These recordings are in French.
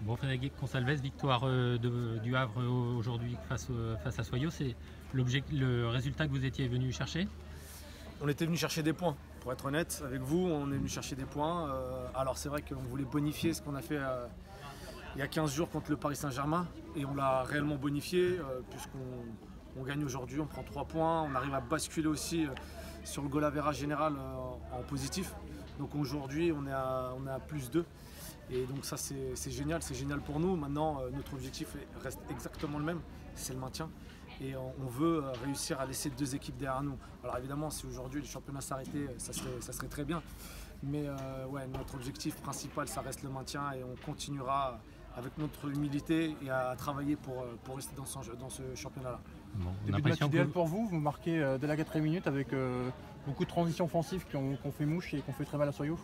Bon, Frédéric Gonçalves, victoire du Havre aujourd'hui face à Soyaux, c'est le résultat que vous étiez venu chercher? On était venu chercher des points, pour être honnête avec vous, on est venu chercher des points. Alors c'est vrai qu'on voulait bonifier ce qu'on a fait il y a 15 jours contre le Paris Saint-Germain et on l'a réellement bonifié puisqu'on gagne aujourd'hui, on prend 3 points, on arrive à basculer aussi sur le goal average général en positif. Donc aujourd'hui on est à plus 2 et donc ça c'est génial pour nous. Maintenant notre objectif reste exactement le même, c'est le maintien. Et on veut réussir à laisser 2 équipes derrière nous. Alors évidemment, si aujourd'hui le championnat s'arrêtait, ça serait très bien. Mais ouais, notre objectif principal, ça reste le maintien et on continuera avec notre humilité et à travailler pour rester dans ce championnat-là. Bon, Début de match idéal pour vous, vous marquez dès la 4e minute avec beaucoup de transitions offensives qui ont fait mouche et qui ont fait très mal à Soyaux.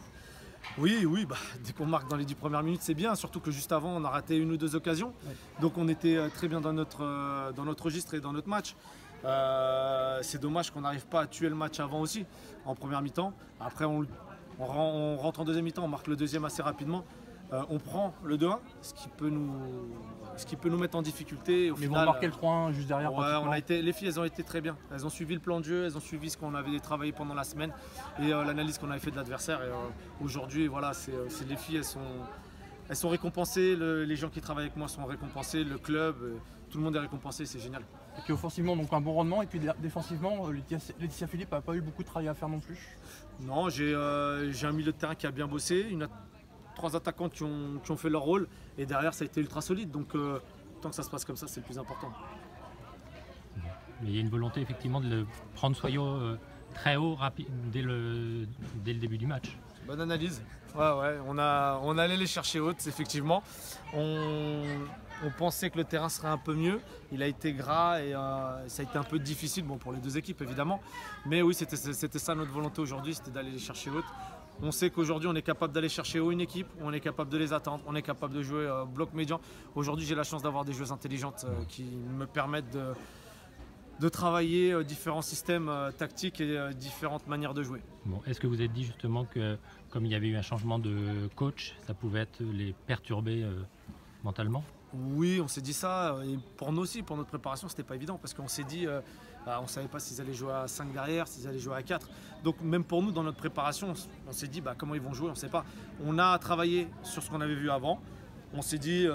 Oui, dès qu'on marque dans les 10 premières minutes, c'est bien, surtout que juste avant, on a raté 1 ou 2 occasions. Ouais. Donc on était très bien dans notre registre et dans notre match. C'est dommage qu'on n'arrive pas à tuer le match avant aussi, en première mi-temps. Après, on rentre en deuxième mi-temps, on marque le deuxième assez rapidement. On prend le 2-1, ce qui peut nous mettre en difficulté. Mais vous marquez le 3-1 juste derrière. Ouais, les filles, elles ont été très bien. Elles ont suivi le plan de jeu, elles ont suivi ce qu'on avait travaillé pendant la semaine et l'analyse qu'on avait fait de l'adversaire. Aujourd'hui, voilà, les filles, elles sont récompensées. Les gens qui travaillent avec moi sont récompensés. Le club, tout le monde est récompensé, c'est génial. Et puis offensivement, donc un bon rendement. Et puis défensivement, Laetitia Philippe n'a pas eu beaucoup de travail à faire non plus. Non, j'ai un milieu de terrain qui a bien bossé. 3 attaquants qui ont fait leur rôle et derrière ça a été ultra solide, donc tant que ça se passe comme ça, c'est le plus important. Mais il y a une volonté effectivement de prendre Soyaux très haut dès le début du match. Bonne analyse. Ouais, on allait les chercher hautes, effectivement. On pensait que le terrain serait un peu mieux. Il a été gras et ça a été un peu difficile, bon, pour les 2 équipes évidemment. Mais oui, c'était ça notre volonté aujourd'hui, c'était d'aller les chercher hautes. On sait qu'aujourd'hui on est capable d'aller chercher haut une équipe, on est capable de les attendre, on est capable de jouer bloc médian. Aujourd'hui j'ai la chance d'avoir des joueuses intelligentes qui me permettent de travailler différents systèmes tactiques et différentes manières de jouer. Bon, est-ce que vous êtes dit justement que comme il y avait eu un changement de coach, ça pouvait les perturber mentalement? Oui, on s'est dit ça, et pour nous aussi, pour notre préparation, c'était pas évident parce qu'on s'est dit, on savait pas s'ils allaient jouer à 5 derrière, s'ils allaient jouer à 4. Donc même pour nous, dans notre préparation, on s'est dit comment ils vont jouer, on sait pas. On a travaillé sur ce qu'on avait vu avant, on s'est dit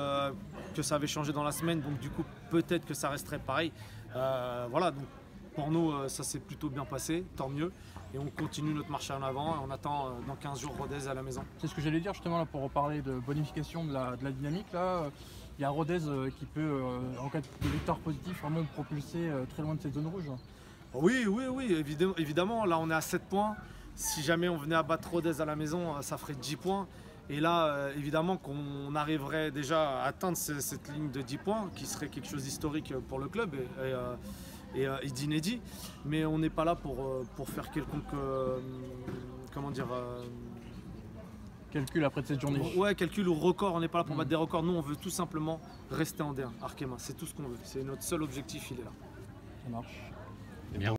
que ça avait changé dans la semaine, donc du coup peut-être que ça resterait pareil. Voilà, donc pour nous, ça s'est plutôt bien passé, tant mieux. Et on continue notre marche en avant et on attend dans 15 jours Rodez à la maison. C'est ce que j'allais dire justement là, pour reparler de bonification de la dynamique. Là, il y a Rodez qui peut, en cas de victoire positive, vraiment propulser très loin de cette zone rouge. Oui, évidemment. Là, on est à 7 points. Si jamais on venait à battre Rodez à la maison, ça ferait 10 points. Et là, évidemment qu'on arriverait déjà à atteindre cette ligne de 10 points, qui serait quelque chose d'historique pour le club et d'inédit. Mais on n'est pas là pour faire quelconque... comment dire calcul après de cette journée. Ouais, calcul ou record, on n'est pas là pour battre des records. Nous, on veut tout simplement rester en D1, Arkema. C'est tout ce qu'on veut. C'est notre seul objectif, il est là. Ça marche. Bien.